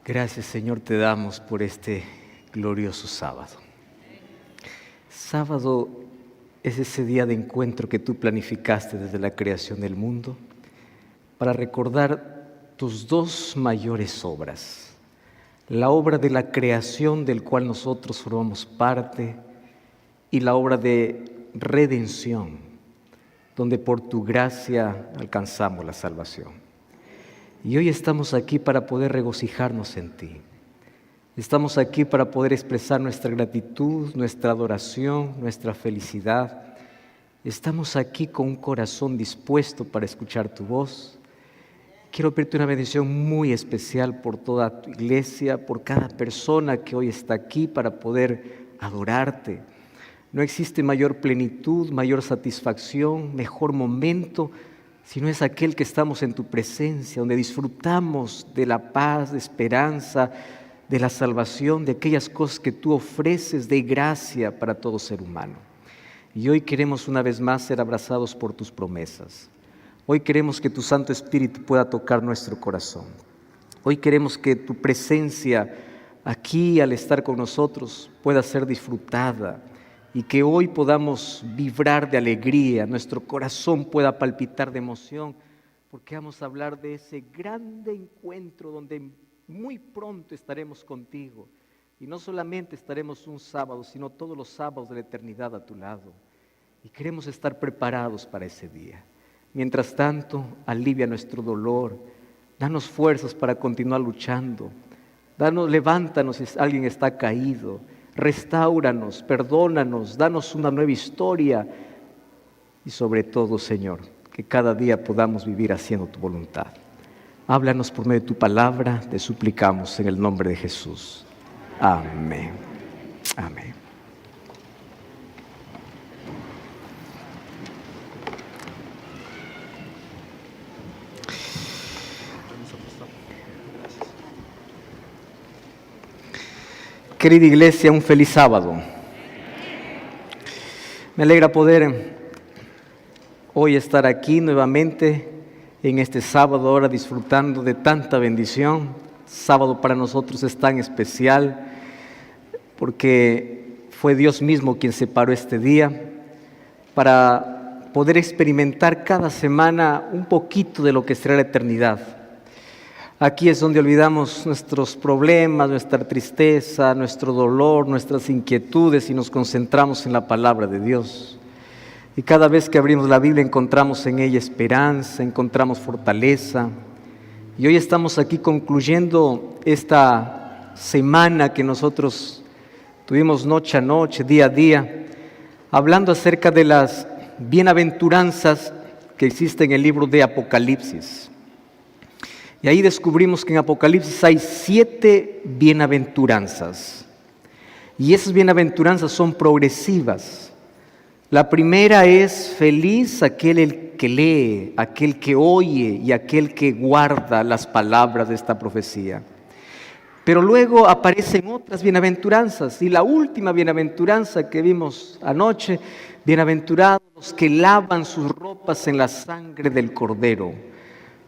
Gracias, Señor, te damos por este glorioso sábado. Sábado es ese día de encuentro que tú planificaste desde la creación del mundo para recordar tus dos mayores obras. La obra de la creación del cual nosotros formamos parte y la obra de redención, donde por tu gracia alcanzamos la salvación. Y hoy estamos aquí para poder regocijarnos en ti. Estamos aquí para poder expresar nuestra gratitud, nuestra adoración, nuestra felicidad. Estamos aquí con un corazón dispuesto para escuchar tu voz. Quiero pedirte una bendición muy especial por toda tu iglesia, por cada persona que hoy está aquí para poder adorarte. No existe mayor plenitud, mayor satisfacción, mejor momento, sino es aquel que estamos en tu presencia, donde disfrutamos de la paz, de esperanza, de la salvación, de aquellas cosas que tú ofreces de gracia para todo ser humano. Y hoy queremos una vez más ser abrazados por tus promesas. Hoy queremos que tu Santo Espíritu pueda tocar nuestro corazón. Hoy queremos que tu presencia aquí al estar con nosotros pueda ser disfrutada y que hoy podamos vibrar de alegría, nuestro corazón pueda palpitar de emoción, porque vamos a hablar de ese grande encuentro donde muy pronto estaremos contigo. Y no solamente estaremos un sábado, sino todos los sábados de la eternidad a tu lado. Y queremos estar preparados para ese día. Mientras tanto, alivia nuestro dolor, danos fuerzas para continuar luchando. Levántanos si alguien está caído. Restáuranos, perdónanos, danos una nueva historia y sobre todo, Señor, que cada día podamos vivir haciendo tu voluntad. Háblanos por medio de tu palabra, te suplicamos en el nombre de Jesús. Amén. Amén. Querida iglesia, un feliz sábado. Me alegra poder hoy estar aquí nuevamente en este sábado, ahora disfrutando de tanta bendición. Sábado para nosotros es tan especial porque fue Dios mismo quien separó este día para poder experimentar cada semana un poquito de lo que será la eternidad. Aquí es donde olvidamos nuestros problemas, nuestra tristeza, nuestro dolor, nuestras inquietudes y nos concentramos en la palabra de Dios. Y cada vez que abrimos la Biblia encontramos en ella esperanza, encontramos fortaleza. Y hoy estamos aquí concluyendo esta semana que nosotros tuvimos noche a noche, día a día, hablando acerca de las bienaventuranzas que existen en el libro de Apocalipsis. Y ahí descubrimos que en Apocalipsis hay 7 bienaventuranzas. Y esas bienaventuranzas son progresivas. La primera es feliz aquel que lee, aquel que oye y aquel que guarda las palabras de esta profecía. Pero luego aparecen otras bienaventuranzas. Y la última bienaventuranza que vimos anoche, bienaventurados los que lavan sus ropas en la sangre del Cordero.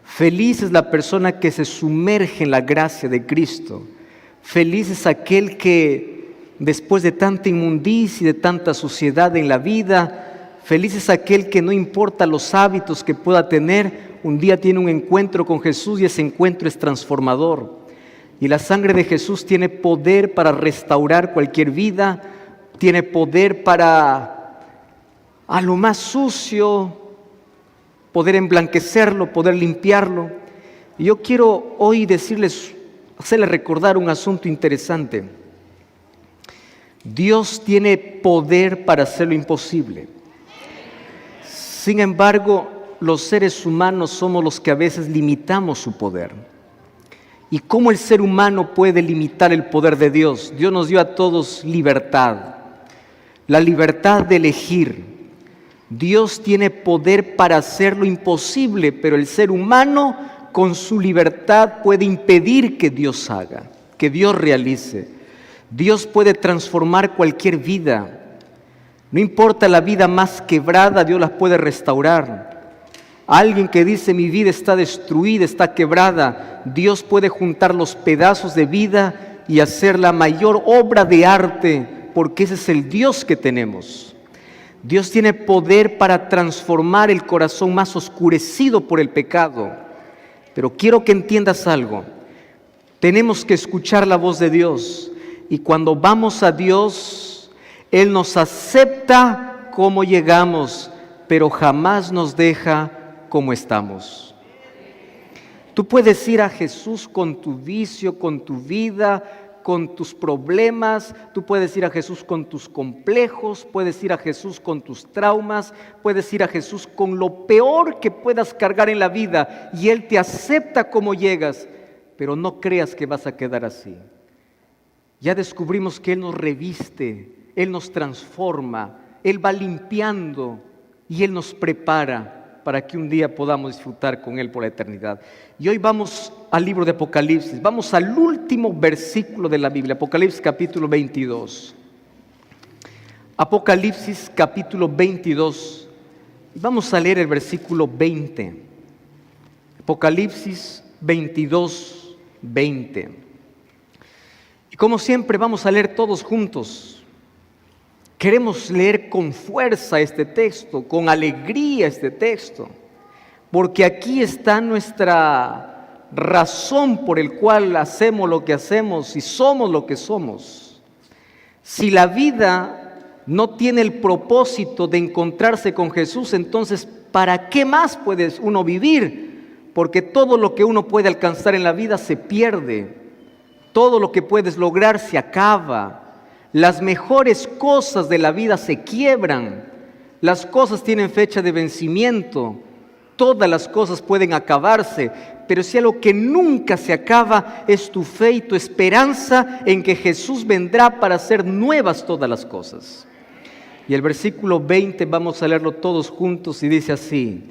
Feliz es la persona que se sumerge en la gracia de Cristo. Feliz es aquel que después de tanta inmundicia y de tanta suciedad en la vida, feliz es aquel que no importa los hábitos que pueda tener, un día tiene un encuentro con Jesús y ese encuentro es transformador. Y la sangre de Jesús tiene poder para restaurar cualquier vida, tiene poder para a lo más sucio poder emblanquecerlo, poder limpiarlo. Y yo quiero hoy hacerles recordar un asunto interesante. Dios tiene poder para hacer lo imposible. Sin embargo, los seres humanos somos los que a veces limitamos su poder. ¿Y cómo el ser humano puede limitar el poder de Dios? Dios nos dio a todos libertad, la libertad de elegir. Dios tiene poder para hacer lo imposible, pero el ser humano con su libertad puede impedir que Dios haga, que Dios realice. Dios puede transformar cualquier vida. No importa la vida más quebrada, Dios la puede restaurar. Alguien que dice mi vida está destruida, está quebrada, Dios puede juntar los pedazos de vida y hacer la mayor obra de arte, porque ese es el Dios que tenemos. Dios tiene poder para transformar el corazón más oscurecido por el pecado. Pero quiero que entiendas algo. Tenemos que escuchar la voz de Dios. Y cuando vamos a Dios, Él nos acepta como llegamos, pero jamás nos deja como estamos. Tú puedes ir a Jesús con tu vicio, con tu vida, con tus problemas. Tú puedes ir a Jesús con tus complejos, puedes ir a Jesús con tus traumas, puedes ir a Jesús con lo peor que puedas cargar en la vida, y Él te acepta como llegas, pero no creas que vas a quedar así. Ya descubrimos que Él nos reviste, Él nos transforma, Él va limpiando y Él nos prepara para que un día podamos disfrutar con Él por la eternidad. Y hoy vamos al libro de Apocalipsis, vamos al último versículo de la Biblia, Apocalipsis capítulo 22. Apocalipsis capítulo 22, vamos a leer el versículo 20. Apocalipsis 22, 20. Y como siempre vamos a leer todos juntos. Queremos leer con fuerza este texto, con alegría este texto, porque aquí está nuestra razón por el cual hacemos lo que hacemos y somos lo que somos. Si la vida no tiene el propósito de encontrarse con Jesús, entonces ¿para qué más puede uno vivir? Porque todo lo que uno puede alcanzar en la vida se pierde, todo lo que puedes lograr se acaba. Las mejores cosas de la vida se quiebran, las cosas tienen fecha de vencimiento, todas las cosas pueden acabarse, pero si algo que nunca se acaba es tu fe y tu esperanza en que Jesús vendrá para hacer nuevas todas las cosas. Y el versículo 20 vamos a leerlo todos juntos y dice así: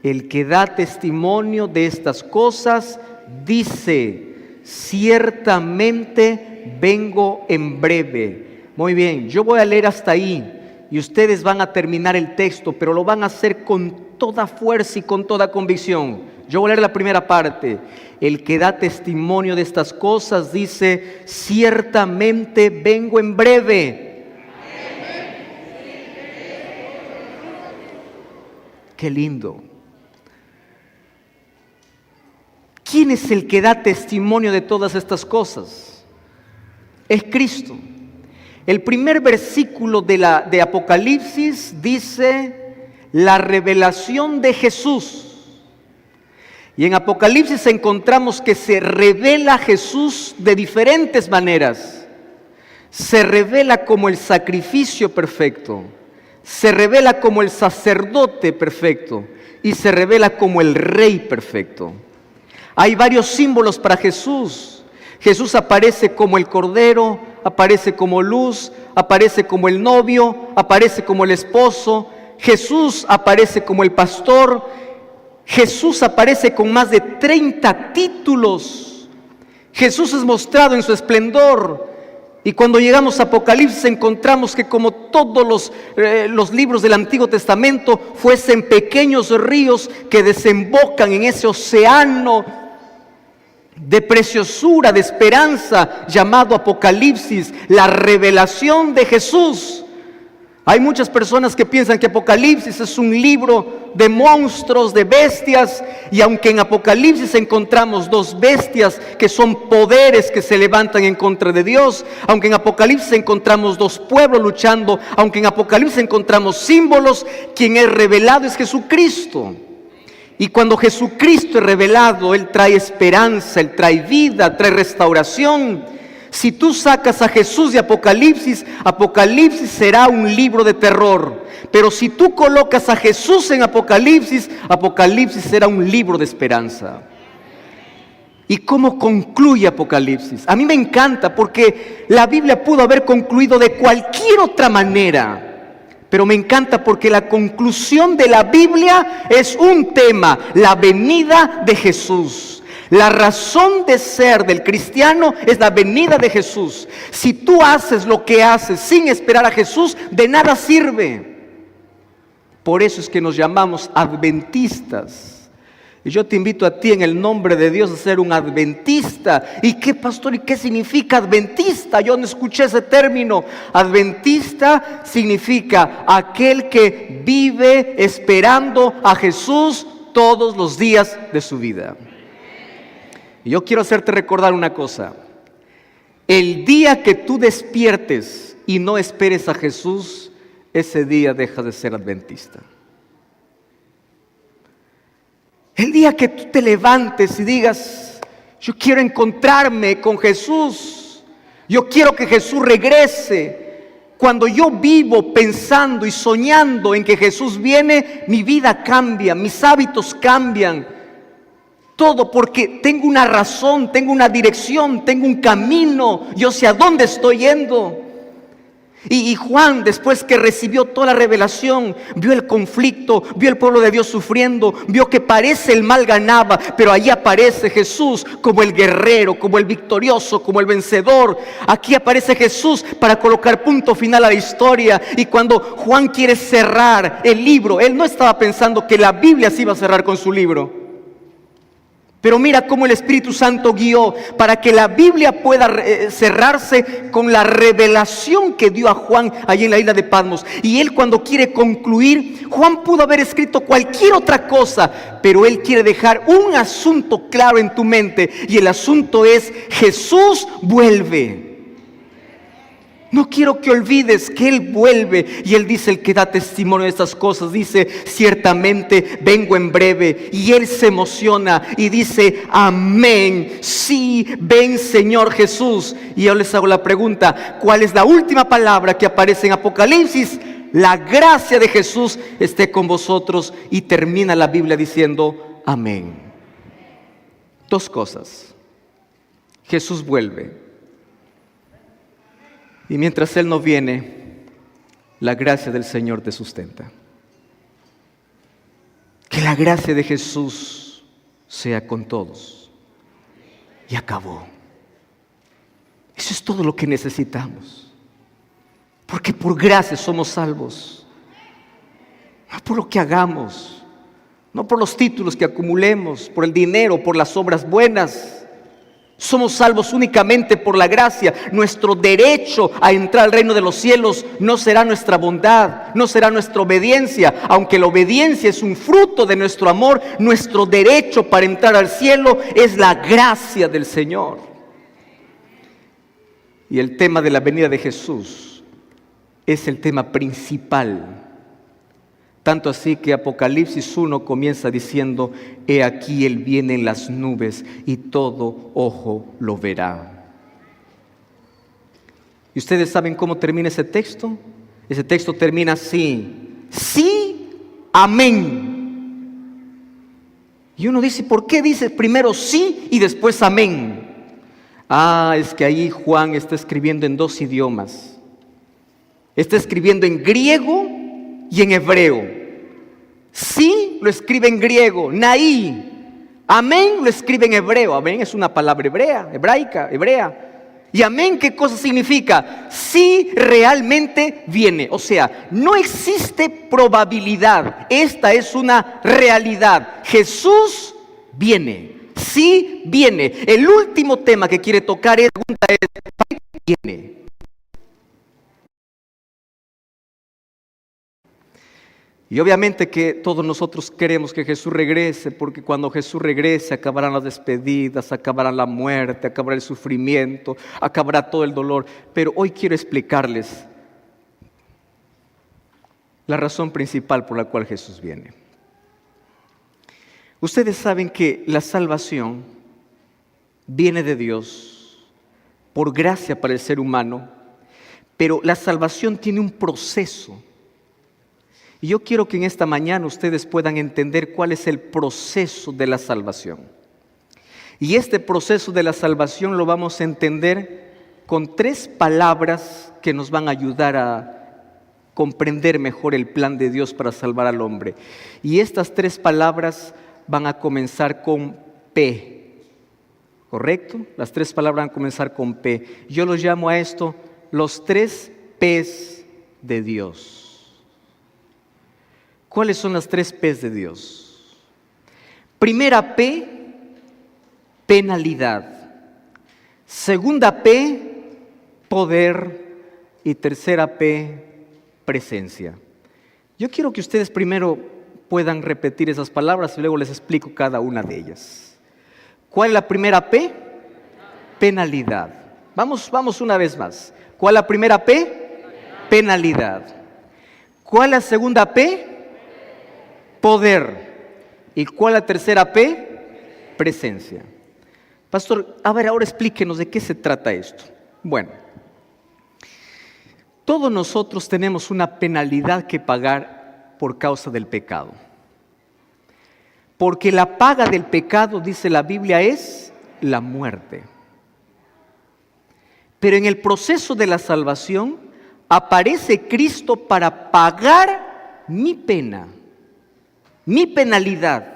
el que da testimonio de estas cosas dice, ciertamente vengo en breve. Muy bien, yo voy a leer hasta ahí y ustedes van a terminar el texto, pero lo van a hacer con toda fuerza y con toda convicción. Yo voy a leer la primera parte. El que da testimonio de estas cosas dice, ciertamente vengo en breve. Qué lindo. ¿Quién es el que da testimonio de todas estas cosas? Es Cristo. El primer versículo de Apocalipsis dice la revelación de Jesús. Y en Apocalipsis encontramos que se revela Jesús de diferentes maneras. Se revela como el sacrificio perfecto, se revela como el sacerdote perfecto y se revela como el rey perfecto. Hay varios símbolos para Jesús. Jesús aparece como el Cordero, aparece como luz, aparece como el novio, aparece como el esposo. Jesús aparece como el pastor. Jesús aparece con más de 30 títulos. Jesús es mostrado en su esplendor. Y cuando llegamos a Apocalipsis encontramos que como todos los libros del Antiguo Testamento fuesen pequeños ríos que desembocan en ese océano de preciosura, de esperanza, llamado Apocalipsis, la revelación de Jesús. Hay muchas personas que piensan que Apocalipsis es un libro de monstruos, de bestias, y aunque en Apocalipsis encontramos dos bestias que son poderes que se levantan en contra de Dios, aunque en Apocalipsis encontramos dos pueblos luchando, aunque en Apocalipsis encontramos símbolos, quien es revelado es Jesucristo. Y cuando Jesucristo es revelado, Él trae esperanza, Él trae vida, trae restauración. Si tú sacas a Jesús de Apocalipsis, Apocalipsis será un libro de terror. Pero si tú colocas a Jesús en Apocalipsis, Apocalipsis será un libro de esperanza. ¿Y cómo concluye Apocalipsis? A mí me encanta porque la Biblia pudo haber concluido de cualquier otra manera. Pero me encanta porque la conclusión de la Biblia es un tema, la venida de Jesús. La razón de ser del cristiano es la venida de Jesús. Si tú haces lo que haces sin esperar a Jesús, de nada sirve. Por eso es que nos llamamos adventistas. Y yo te invito a ti en el nombre de Dios a ser un adventista. ¿Y qué, pastor? ¿Y qué significa adventista? Yo no escuché ese término. Adventista significa aquel que vive esperando a Jesús todos los días de su vida. Y yo quiero hacerte recordar una cosa. El día que tú despiertes y no esperes a Jesús, ese día dejas de ser adventista. El día que tú te levantes y digas, yo quiero encontrarme con Jesús, yo quiero que Jesús regrese. Cuando yo vivo pensando y soñando en que Jesús viene, mi vida cambia, mis hábitos cambian. Todo porque tengo una razón, tengo una dirección, tengo un camino, yo sé a dónde estoy yendo. Y Juan, después que recibió toda la revelación, vio el conflicto, vio el pueblo de Dios sufriendo, vio que parece el mal ganaba, pero ahí aparece Jesús como el guerrero, como el victorioso, como el vencedor. Aquí aparece Jesús para colocar punto final a la historia. Y cuando Juan quiere cerrar el libro, él no estaba pensando que la Biblia se iba a cerrar con su libro. Pero mira cómo el Espíritu Santo guió para que la Biblia pueda cerrarse con la revelación que dio a Juan allí en la isla de Patmos. Y él, cuando quiere concluir, Juan pudo haber escrito cualquier otra cosa, pero él quiere dejar un asunto claro en tu mente, y el asunto es: Jesús vuelve. No quiero que olvides que Él vuelve. Y Él dice, el que da testimonio de estas cosas, dice, ciertamente vengo en breve. Y Él se emociona y dice, amén, sí, ven Señor Jesús. Y yo les hago la pregunta, ¿cuál es la última palabra que aparece en Apocalipsis? La gracia de Jesús esté con vosotros. Y termina la Biblia diciendo, amén. Dos cosas: Jesús vuelve. Y mientras Él no viene, la gracia del Señor te sustenta. Que la gracia de Jesús sea con todos. Y acabó. Eso es todo lo que necesitamos. Porque por gracia somos salvos. No por lo que hagamos, no por los títulos que acumulemos, por el dinero, por las obras buenas. Somos salvos únicamente por la gracia. Nuestro derecho a entrar al reino de los cielos no será nuestra bondad, no será nuestra obediencia. Aunque la obediencia es un fruto de nuestro amor, nuestro derecho para entrar al cielo es la gracia del Señor. Y el tema de la venida de Jesús es el tema principal. Tanto así que Apocalipsis 1 comienza diciendo, he aquí Él viene en las nubes y todo ojo lo verá. ¿Y ustedes saben cómo termina ese texto? Ese texto termina así, sí, amén. Y uno dice, ¿por qué dice primero sí y después amén? Es que ahí Juan está escribiendo en dos idiomas. Está escribiendo en griego y en hebreo. Sí lo escribe en griego, naí. Amén lo escribe en hebreo. Amén es una palabra hebrea. Y amén, ¿qué cosa significa? Sí realmente viene. O sea, no existe probabilidad. Esta es una realidad. Jesús viene. Sí viene. El último tema que quiere tocar es, ¿para qué viene? Y obviamente que todos nosotros queremos que Jesús regrese, porque cuando Jesús regrese acabarán las despedidas, acabará la muerte, acabará el sufrimiento, acabará todo el dolor. Pero hoy quiero explicarles la razón principal por la cual Jesús viene. Ustedes saben que la salvación viene de Dios por gracia para el ser humano, pero la salvación tiene un proceso. Y yo quiero que en esta mañana ustedes puedan entender cuál es el proceso de la salvación. Y este proceso de la salvación lo vamos a entender con 3 palabras que nos van a ayudar a comprender mejor el plan de Dios para salvar al hombre. Y estas 3 palabras van a comenzar con P. ¿Correcto? Las 3 palabras van a comenzar con P. Yo los llamo a esto los 3 P's de Dios. ¿Cuáles son las 3 P's de Dios? Primera P, penalidad. Segunda P, poder. Y tercera P, presencia. Yo quiero que ustedes primero puedan repetir esas palabras y luego les explico cada una de ellas. ¿Cuál es la primera P? Penalidad. Vamos una vez más. ¿Cuál es la primera P? Penalidad. ¿Cuál es la segunda P? Poder. ¿Y cuál es la tercera P? Presencia. Pastor, a ver, ahora explíquenos de qué se trata esto. Bueno, todos nosotros tenemos una penalidad que pagar por causa del pecado. Porque la paga del pecado, dice la Biblia, es la muerte. Pero en el proceso de la salvación aparece Cristo para pagar mi pena, mi penalidad.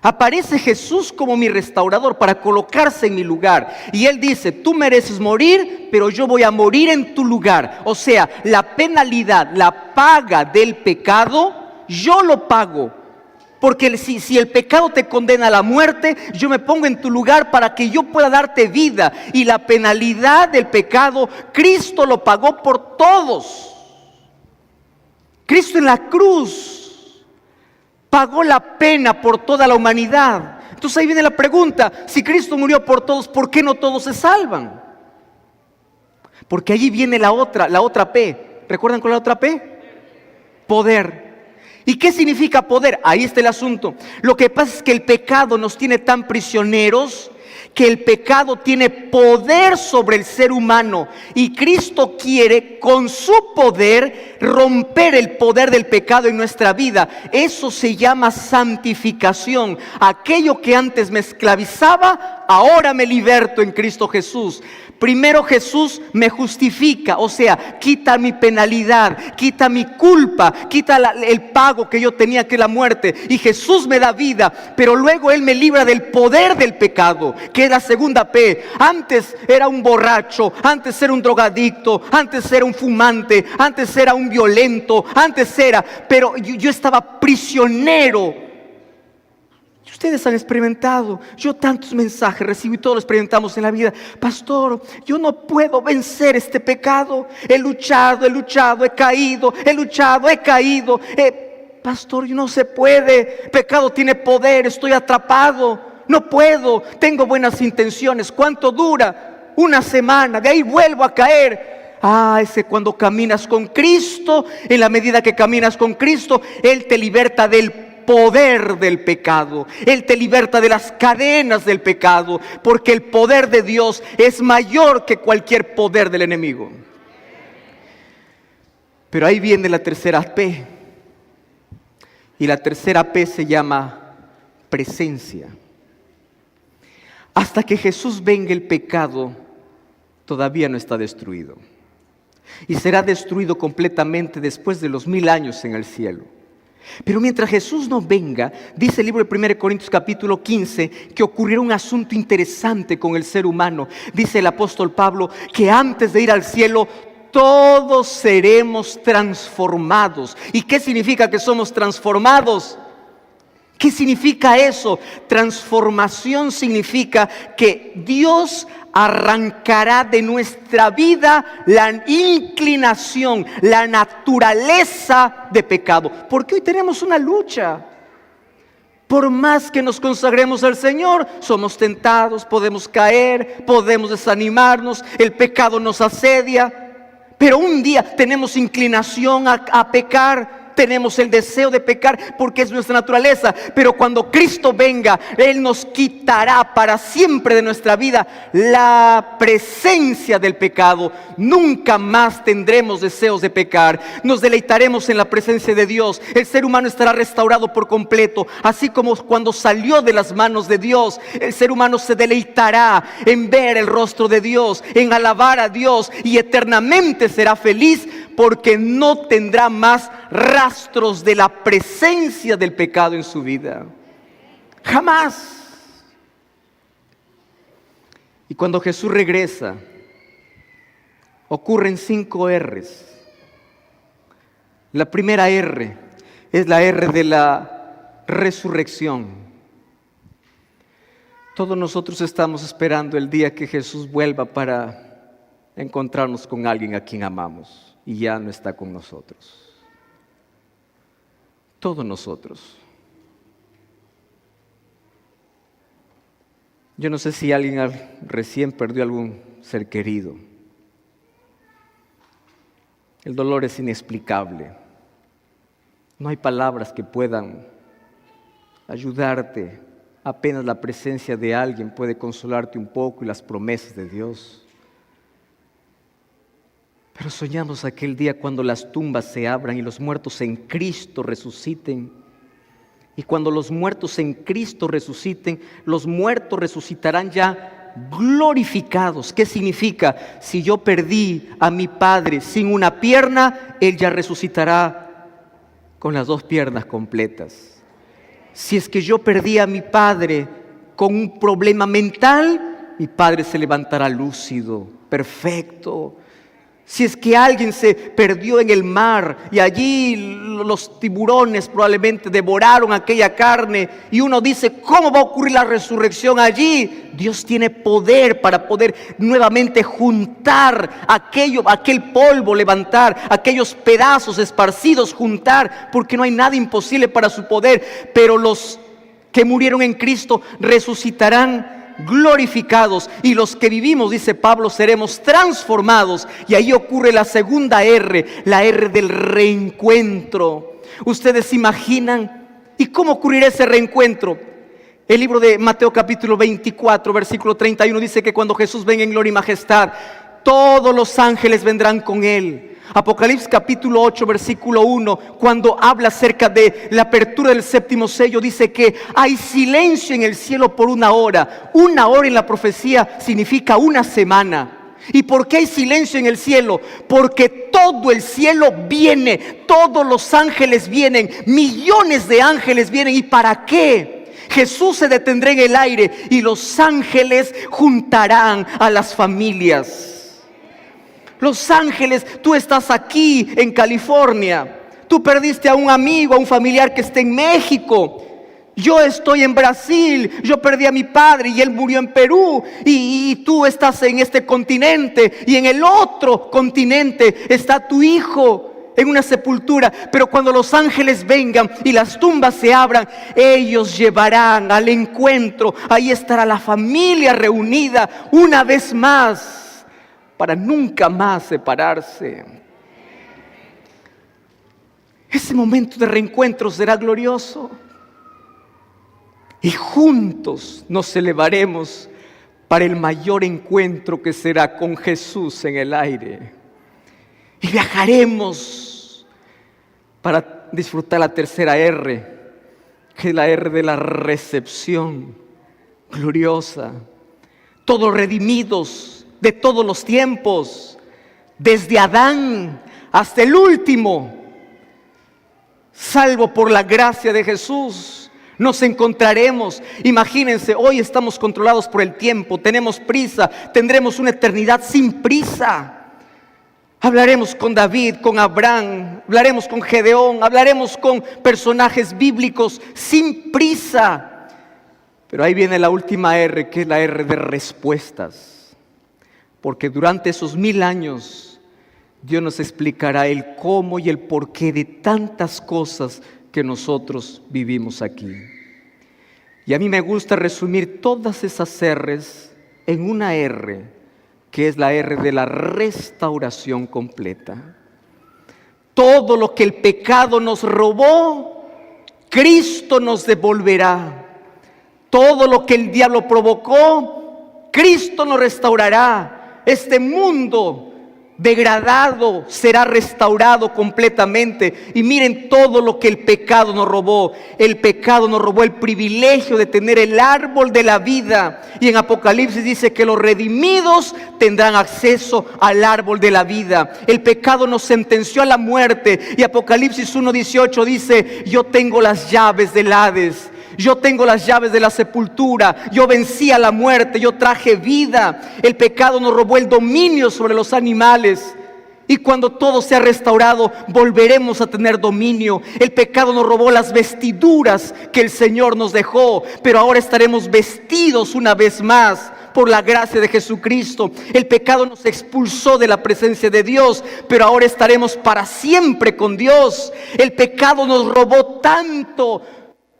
Aparece Jesús como mi restaurador para colocarse en mi lugar. Y Él dice, tú mereces morir, pero yo voy a morir en tu lugar. O sea, la penalidad, la paga del pecado, yo lo pago. Porque si el pecado te condena a la muerte, yo me pongo en tu lugar para que yo pueda darte vida. Y la penalidad del pecado, Cristo lo pagó por todos. Cristo en la cruz pagó la pena por toda la humanidad. Entonces ahí viene la pregunta, si Cristo murió por todos, ¿por qué no todos se salvan? Porque allí viene la otra P. ¿Recuerdan cuál es la otra P? Poder. ¿Y qué significa poder? Ahí está el asunto. Lo que pasa es que el pecado nos tiene tan prisioneros que el pecado tiene poder sobre el ser humano y Cristo quiere con su poder romper el poder del pecado en nuestra vida. Eso se llama santificación. Aquello que antes me esclavizaba, ahora me liberto en Cristo Jesús. Primero Jesús me justifica, o sea, quita mi penalidad, quita mi culpa, quita el pago que yo tenía, que es la muerte, y Jesús me da vida, pero luego Él me libra del poder del pecado, que es la segunda P. Antes era un borracho, antes era un drogadicto, antes era un fumante, antes era un violento, pero yo estaba prisionero. Ustedes han experimentado, yo tantos mensajes recibí, todos lo experimentamos en la vida. Pastor, yo no puedo vencer este pecado. He luchado, he caído, he caído. Pastor, no se puede. Pecado tiene poder, estoy atrapado. No puedo, tengo buenas intenciones. ¿Cuánto dura? Una semana, de ahí vuelvo a caer. Ese cuando caminas con Cristo, en la medida que caminas con Cristo, Él te liberta del poder del pecado. Él te liberta de las cadenas del pecado, porque el poder de Dios es mayor que cualquier poder del enemigo. Pero ahí viene la tercera P. Y la tercera P se llama presencia. Hasta que Jesús venga, el pecado todavía no está destruido. Y será destruido completamente después de los 1000 años en el cielo. Pero mientras Jesús no venga, dice el libro de 1 Corintios capítulo 15, que ocurrirá un asunto interesante con el ser humano. Dice el apóstol Pablo que antes de ir al cielo, todos seremos transformados. ¿Y qué significa que somos transformados? ¿Qué significa eso? Transformación significa que Dios arrancará de nuestra vida la inclinación, la naturaleza de pecado. Porque hoy tenemos una lucha. Por más que nos consagremos al Señor, somos tentados, podemos caer, podemos desanimarnos, el pecado nos asedia. Pero un día tenemos inclinación a pecar. Tenemos el deseo de pecar porque es nuestra naturaleza. Pero cuando Cristo venga, Él nos quitará para siempre de nuestra vida la presencia del pecado. Nunca más tendremos deseos de pecar. Nos deleitaremos en la presencia de Dios. El ser humano estará restaurado por completo. Así como cuando salió de las manos de Dios, el ser humano se deleitará en ver el rostro de Dios, en alabar a Dios, y eternamente será feliz porque no tendrá más rastros de la presencia del pecado en su vida. Jamás. Y cuando Jesús regresa, ocurren 5 R's. La primera R es la R de la resurrección. Todos nosotros estamos esperando el día que Jesús vuelva para encontrarnos con alguien a quien amamos y ya no está con nosotros. Todos nosotros. Yo no sé si alguien recién perdió algún ser querido. El dolor es inexplicable. No hay palabras que puedan ayudarte. Apenas la presencia de alguien puede consolarte un poco y las promesas de Dios. Pero soñamos aquel día cuando las tumbas se abran y los muertos en Cristo resuciten. Y cuando los muertos en Cristo resuciten, los muertos resucitarán ya glorificados. ¿Qué significa? Si yo perdí a mi padre sin una pierna, él ya resucitará con las dos piernas completas. Si es que yo perdí a mi padre con un problema mental, mi padre se levantará lúcido, perfecto. Si es que alguien se perdió en el mar y allí los tiburones probablemente devoraron aquella carne y uno dice, ¿cómo va a ocurrir la resurrección allí? Dios tiene poder para poder nuevamente juntar aquel polvo, levantar aquellos pedazos esparcidos, juntar, porque no hay nada imposible para su poder. Pero los que murieron en Cristo resucitarán glorificados, y los que vivimos, dice Pablo, seremos transformados. Y ahí ocurre la segunda R, la R del reencuentro. ¿Ustedes se imaginan? ¿Y cómo ocurrirá ese reencuentro? El libro de Mateo capítulo 24, versículo 31 dice que cuando Jesús venga en gloria y majestad, todos los ángeles vendrán con él. Apocalipsis capítulo 8, versículo 1, cuando habla acerca de la apertura del séptimo sello, dice que hay silencio en el cielo por una hora. Una hora en la profecía significa una semana. ¿Y por qué hay silencio en el cielo? Porque todo el cielo viene, todos los ángeles vienen, millones de ángeles vienen. ¿Y para qué? Jesús se detendrá en el aire y los ángeles juntarán a las familias. Los ángeles, tú estás aquí en California, tú perdiste a un amigo, a un familiar que está en México. Yo estoy en Brasil, yo perdí a mi padre y él murió en Perú, y tú estás en este continente, y en el otro continente está tu hijo en una sepultura. Pero cuando los ángeles vengan y las tumbas se abran, ellos llevarán al encuentro. Ahí estará la familia reunida una vez más, para nunca más separarse. Ese momento de reencuentro será glorioso. Y juntos nos elevaremos para el mayor encuentro que será con Jesús en el aire. Y viajaremos para disfrutar la tercera R, que es la R de la recepción gloriosa. Todos redimidos de todos los tiempos, desde Adán hasta el último, salvo por la gracia de Jesús, nos encontraremos. Imagínense, hoy estamos controlados por el tiempo, tenemos prisa, tendremos una eternidad sin prisa. Hablaremos con David, con Abraham, hablaremos con Gedeón, hablaremos con personajes bíblicos sin prisa. Pero ahí viene la última R, que es la R de respuestas. Porque durante esos 1000 años Dios nos explicará el cómo y el porqué de tantas cosas que nosotros vivimos aquí. Y a mí me gusta resumir todas esas R's en una R, que es la R de la restauración completa. Todo lo que el pecado nos robó, Cristo nos devolverá. Todo lo que el diablo provocó, Cristo nos restaurará. Este mundo degradado será restaurado completamente. Y miren todo lo que el pecado nos robó. El pecado nos robó el privilegio de tener el árbol de la vida. Y en Apocalipsis dice que los redimidos tendrán acceso al árbol de la vida. El pecado nos sentenció a la muerte. Y Apocalipsis 1:18 dice: yo tengo las llaves del Hades. Yo tengo las llaves de la sepultura. Yo vencí a la muerte, yo traje vida. El pecado nos robó el dominio sobre los animales. Y cuando todo sea restaurado, volveremos a tener dominio. El pecado nos robó las vestiduras que el Señor nos dejó, pero ahora estaremos vestidos una vez más por la gracia de Jesucristo. El pecado nos expulsó de la presencia de Dios, pero ahora estaremos para siempre con Dios. El pecado nos robó tanto,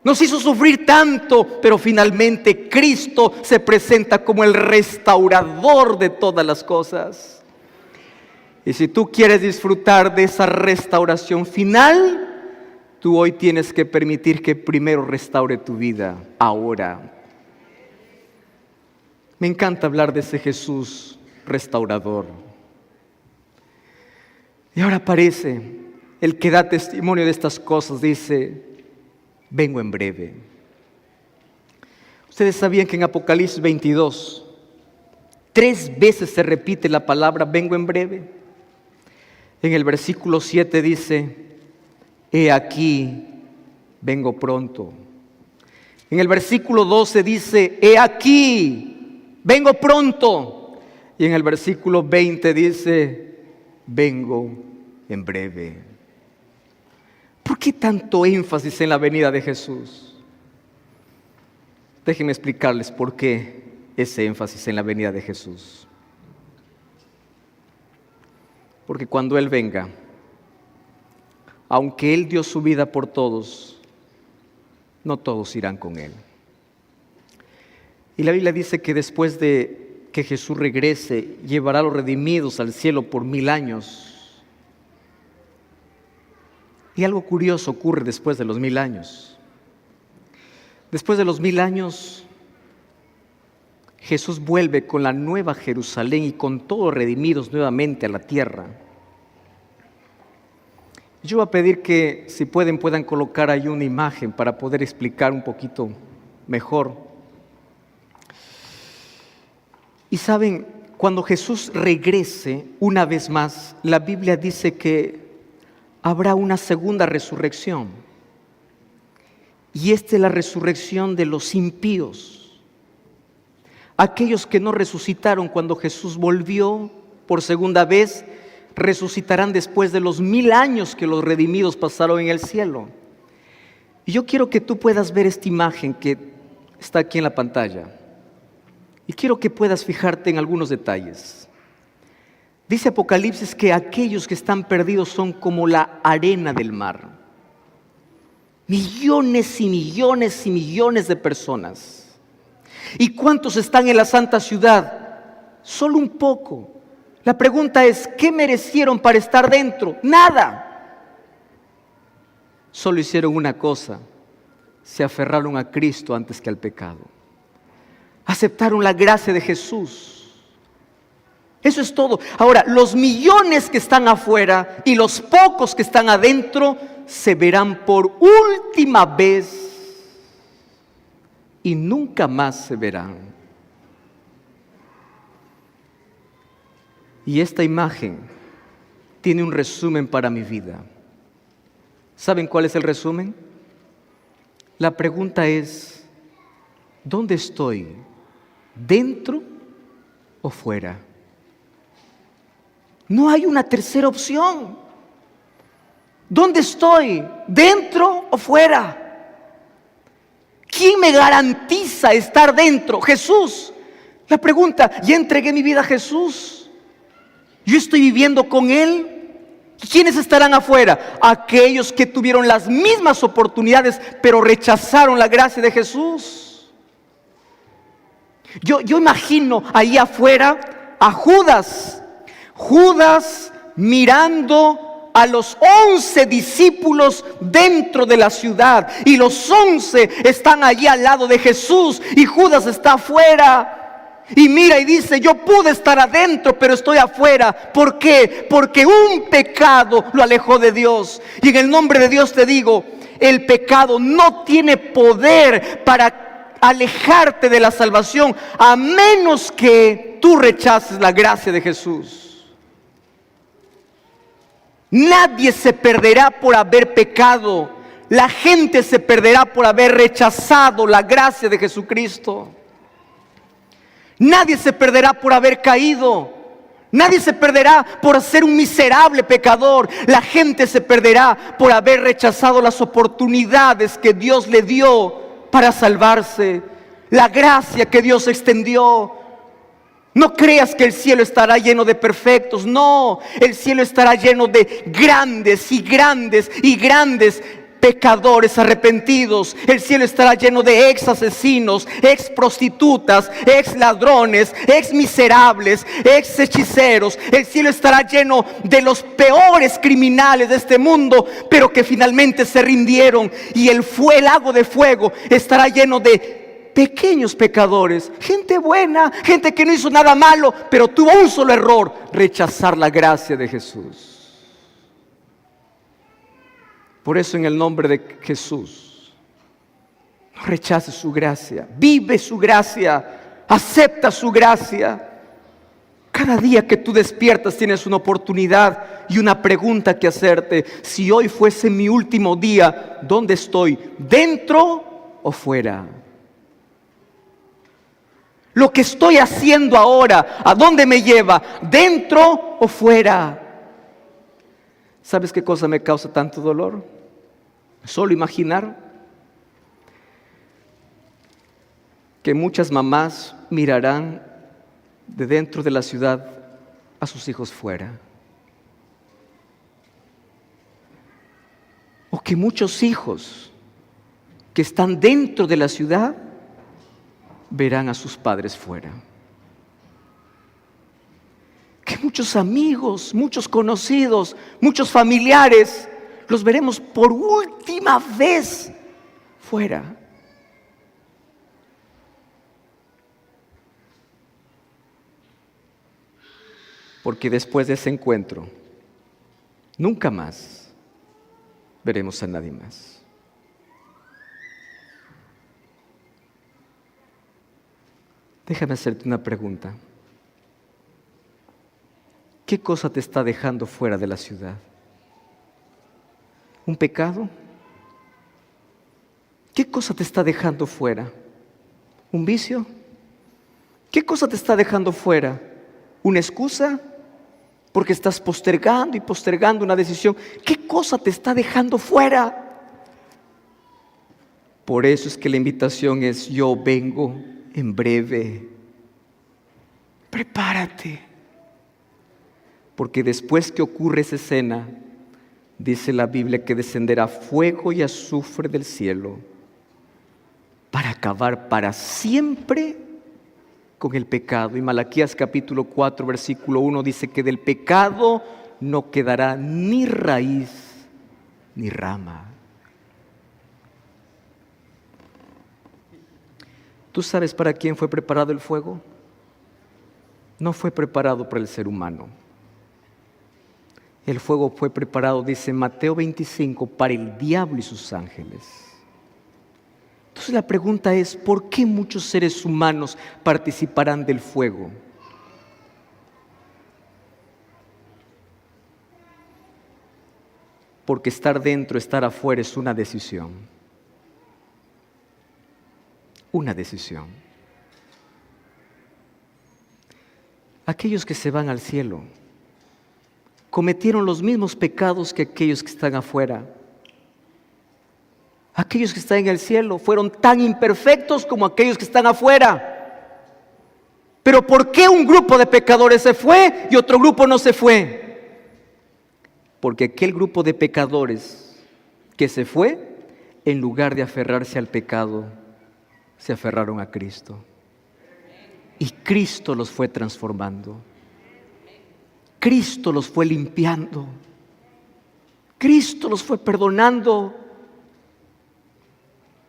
nos hizo sufrir tanto, pero finalmente Cristo se presenta como el restaurador de todas las cosas. Y si tú quieres disfrutar de esa restauración final, tú hoy tienes que permitir que primero restaure tu vida, ahora. Me encanta hablar de ese Jesús restaurador. Y ahora aparece el que da testimonio de estas cosas, dice: vengo en breve. Ustedes sabían que en Apocalipsis 22, 3 veces se repite la palabra vengo en breve. En el versículo 7 dice: he aquí, vengo pronto. En el versículo 12 dice: he aquí, vengo pronto. Y en el versículo 20 dice: vengo en breve. ¿Por qué tanto énfasis en la venida de Jesús? Déjenme explicarles por qué ese énfasis en la venida de Jesús. Porque cuando Él venga, aunque Él dio su vida por todos, no todos irán con Él. Y la Biblia dice que después de que Jesús regrese, llevará a los redimidos al cielo por 1000 años. Y algo curioso ocurre después de los 1000 años. Después de los 1000 años, Jesús vuelve con la nueva Jerusalén y con todos redimidos nuevamente a la tierra. Yo voy a pedir que, si puedan colocar ahí una imagen para poder explicar un poquito mejor. Y saben, cuando Jesús regrese una vez más, la Biblia dice que habrá una segunda resurrección. Y esta es la resurrección de los impíos. Aquellos que no resucitaron cuando Jesús volvió por segunda vez, resucitarán después de los 1000 años que los redimidos pasaron en el cielo. Y yo quiero que tú puedas ver esta imagen que está aquí en la pantalla. Y quiero que puedas fijarte en algunos detalles. Dice Apocalipsis que aquellos que están perdidos son como la arena del mar. Millones y millones y millones de personas. ¿Y cuántos están en la santa ciudad? Solo un poco. La pregunta es, ¿qué merecieron para estar dentro? Nada. Solo hicieron una cosa: se aferraron a Cristo antes que al pecado. Aceptaron la gracia de Jesús. Eso es todo. Ahora, los millones que están afuera y los pocos que están adentro se verán por última vez y nunca más se verán. Y esta imagen tiene un resumen para mi vida. ¿Saben cuál es el resumen? La pregunta es: ¿dónde estoy? ¿Dentro o fuera? No hay una tercera opción. ¿Dónde estoy? ¿Dentro o fuera? ¿Quién me garantiza estar dentro? Jesús. La pregunta: ¿ya entregué mi vida a Jesús? ¿Yo estoy viviendo con Él? ¿Quiénes estarán afuera? Aquellos que tuvieron las mismas oportunidades, pero rechazaron la gracia de Jesús. Yo imagino ahí afuera a Judas mirando a los 11 discípulos dentro de la ciudad, y los 11 están allí al lado de Jesús, y Judas está afuera. Y mira y dice: yo pude estar adentro, pero estoy afuera. ¿Por qué? Porque un pecado lo alejó de Dios. Y en el nombre de Dios te digo: el pecado no tiene poder para alejarte de la salvación, a menos que tú rechaces la gracia de Jesús. Nadie se perderá por haber pecado. La gente se perderá por haber rechazado la gracia de Jesucristo. Nadie se perderá por haber caído. Nadie se perderá por ser un miserable pecador. La gente se perderá por haber rechazado las oportunidades que Dios le dio para salvarse, la gracia que Dios extendió. No creas que el cielo estará lleno de perfectos. No, el cielo estará lleno de grandes y grandes y grandes pecadores arrepentidos. El cielo estará lleno de ex asesinos, ex prostitutas, ex ladrones, ex miserables, ex hechiceros. El cielo estará lleno de los peores criminales de este mundo, pero que finalmente se rindieron. Y el lago de fuego estará lleno de pequeños pecadores, gente buena, gente que no hizo nada malo, pero tuvo un solo error: rechazar la gracia de Jesús. Por eso, en el nombre de Jesús, no rechaces su gracia, vive su gracia, acepta su gracia. Cada día que tú despiertas tienes una oportunidad y una pregunta que hacerte: si hoy fuese mi último día, ¿dónde estoy? ¿Dentro o fuera? Lo que estoy haciendo ahora, ¿a dónde me lleva? ¿Dentro o fuera? ¿Sabes qué cosa me causa tanto dolor? Solo imaginar que muchas mamás mirarán de dentro de la ciudad a sus hijos fuera. O que muchos hijos que están dentro de la ciudad verán a sus padres fuera. Que muchos amigos, muchos conocidos, muchos familiares los veremos por última vez fuera. Porque después de ese encuentro, nunca más veremos a nadie más. Déjame hacerte una pregunta. ¿Qué cosa te está dejando fuera de la ciudad? ¿Un pecado? ¿Qué cosa te está dejando fuera? ¿Un vicio? ¿Qué cosa te está dejando fuera? ¿Una excusa? Porque estás postergando y postergando una decisión. ¿Qué cosa te está dejando fuera? Por eso es que la invitación es: yo vengo en breve. Prepárate. Porque después que ocurre esa escena, dice la Biblia que descenderá fuego y azufre del cielo para acabar para siempre con el pecado. Y Malaquías capítulo 4 versículo 1 dice que del pecado no quedará ni raíz ni rama. ¿Tú sabes para quién fue preparado el fuego? No fue preparado para el ser humano. El fuego fue preparado, dice Mateo 25, para el diablo y sus ángeles. Entonces la pregunta es: ¿por qué muchos seres humanos participarán del fuego? Porque estar dentro, estar afuera es una decisión. Una decisión. Aquellos que se van al cielo cometieron los mismos pecados que aquellos que están afuera. Aquellos que están en el cielo fueron tan imperfectos como aquellos que están afuera. Pero ¿por qué un grupo de pecadores se fue y otro grupo no se fue? Porque aquel grupo de pecadores que se fue, en lugar de aferrarse al pecado, se aferraron a Cristo. Y Cristo los fue transformando. Cristo los fue limpiando. Cristo los fue perdonando.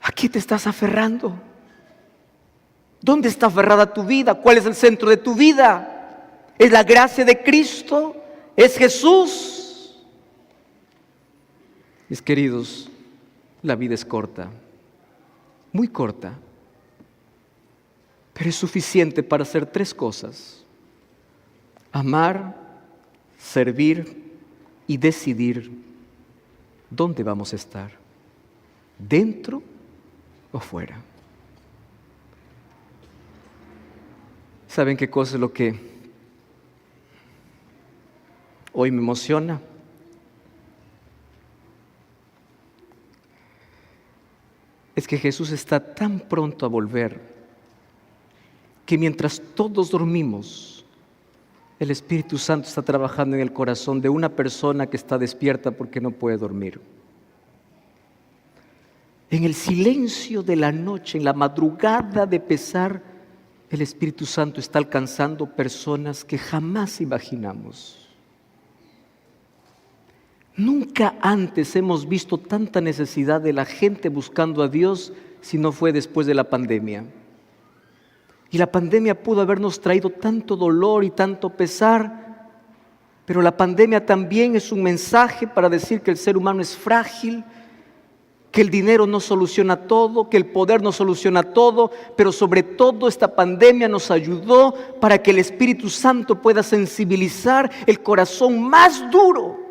¿A qué te estás aferrando? ¿Dónde está aferrada tu vida? ¿Cuál es el centro de tu vida? ¿Es la gracia de Cristo? ¿Es Jesús? Mis queridos, la vida es corta, muy corta, pero es suficiente para hacer tres cosas: amar, servir y decidir dónde vamos a estar, dentro o fuera. ¿Saben qué cosa es lo que hoy me emociona. Es que Jesús está tan pronto a volver que mientras todos dormimos, el Espíritu Santo está trabajando en el corazón de una persona que está despierta porque no puede dormir. En el silencio de la noche, en la madrugada de pesar, el Espíritu Santo está alcanzando personas que jamás imaginamos. Nunca antes hemos visto tanta necesidad de la gente buscando a Dios si no fue después de la pandemia. Y la pandemia pudo habernos traído tanto dolor y tanto pesar, pero la pandemia también es un mensaje para decir que el ser humano es frágil, que el dinero no soluciona todo, que el poder no soluciona todo, pero sobre todo esta pandemia nos ayudó para que el Espíritu Santo pueda sensibilizar el corazón más duro.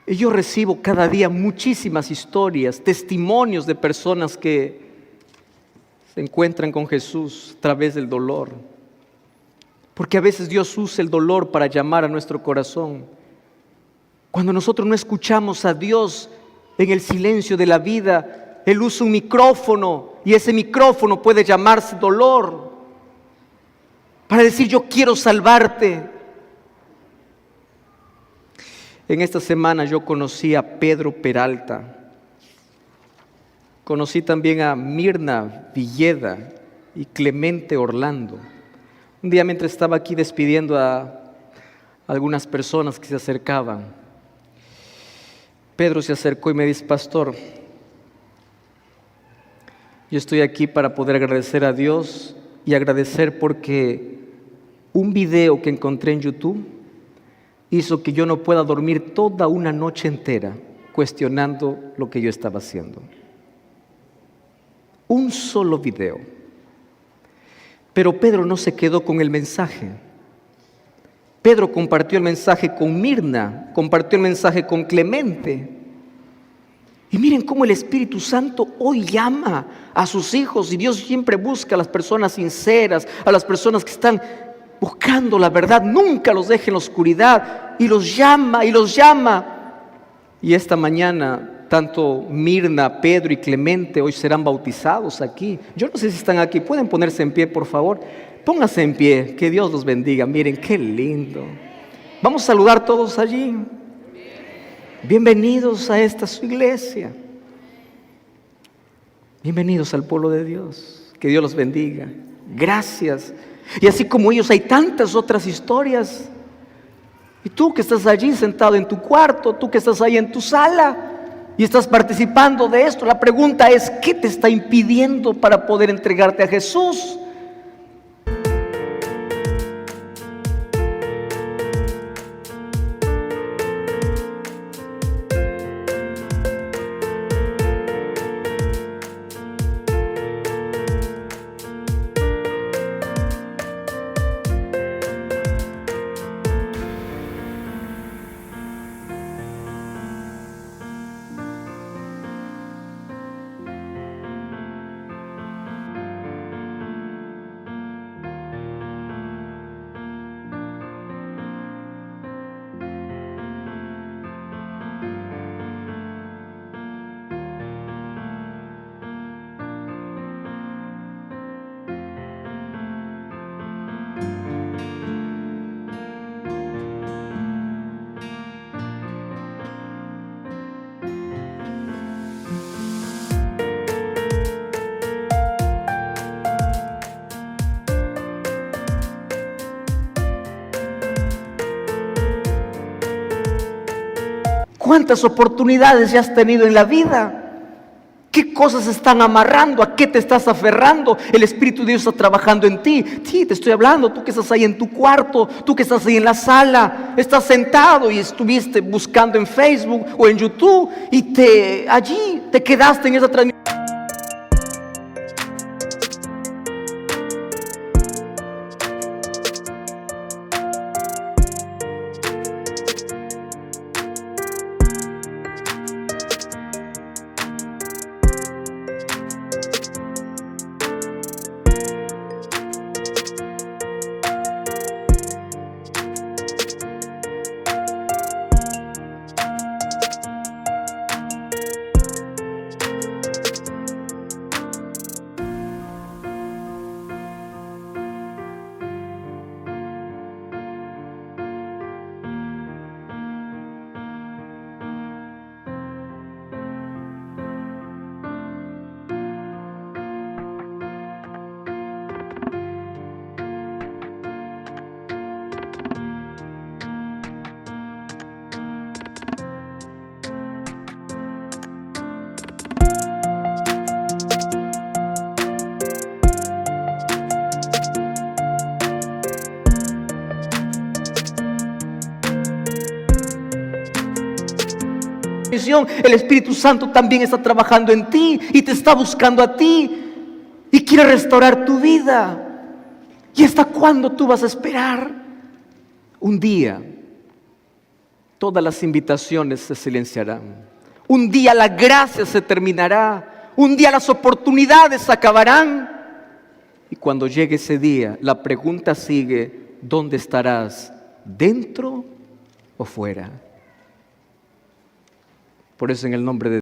Y yo recibo cada día muchísimas historias, testimonios de personas que se encuentran con Jesús a través del dolor. Porque a veces Dios usa el dolor para llamar a nuestro corazón. Cuando nosotros no escuchamos a Dios en el silencio de la vida, Él usa un micrófono y ese micrófono puede llamarse dolor para decir: yo quiero salvarte. En esta semana yo conocí a Pedro Peralta, conocí también a Mirna Villeda y Clemente Orlando. Un día mientras estaba aquí despidiendo a algunas personas que se acercaban, Pedro se acercó y me dice: pastor, yo estoy aquí para poder agradecer a Dios y agradecer porque un video que encontré en YouTube hizo que yo no pueda dormir toda una noche entera cuestionando lo que yo estaba haciendo. Un solo video. Pero Pedro no se quedó con el mensaje. Pedro compartió el mensaje con Mirna, compartió el mensaje con Clemente. Y miren cómo el Espíritu Santo hoy llama a sus hijos, y Dios siempre busca a las personas sinceras, a las personas que están buscando la verdad. Nunca los deje en la oscuridad, y los llama y los llama. Y esta mañana tanto Mirna, Pedro y Clemente hoy serán bautizados aquí. Yo no sé si están aquí, pueden ponerse en pie, por favor. Pónganse en pie, que Dios los bendiga. Miren qué lindo. Vamos a saludar todos allí. Bienvenidos a esta su iglesia. Bienvenidos al pueblo de Dios. Que Dios los bendiga. Gracias. Y así como ellos hay tantas otras historias. Y tú que estás allí sentado en tu cuarto, tú que estás ahí en tu sala y estás participando de esto, la pregunta es: ¿qué te está impidiendo para poder entregarte a Jesús? ¿Cuántas oportunidades ya has tenido en la vida? ¿Qué cosas están amarrando? ¿A qué te estás aferrando? El Espíritu de Dios está trabajando en ti. Sí, te estoy hablando, tú que estás ahí en tu cuarto, tú que estás ahí en la sala, estás sentado y estuviste buscando en Facebook o en YouTube y allí te quedaste en esa transmisión. misión, el Espíritu Santo también está trabajando en ti y te está buscando a ti y quiere restaurar tu vida. ¿Y hasta cuándo tú vas a esperar? Un día todas las invitaciones se silenciarán. Un día la gracia se terminará. Un día las oportunidades se acabarán. Y cuando llegue ese día, la pregunta sigue: ¿dónde estarás? ¿Dentro o fuera? Por eso, en el nombre de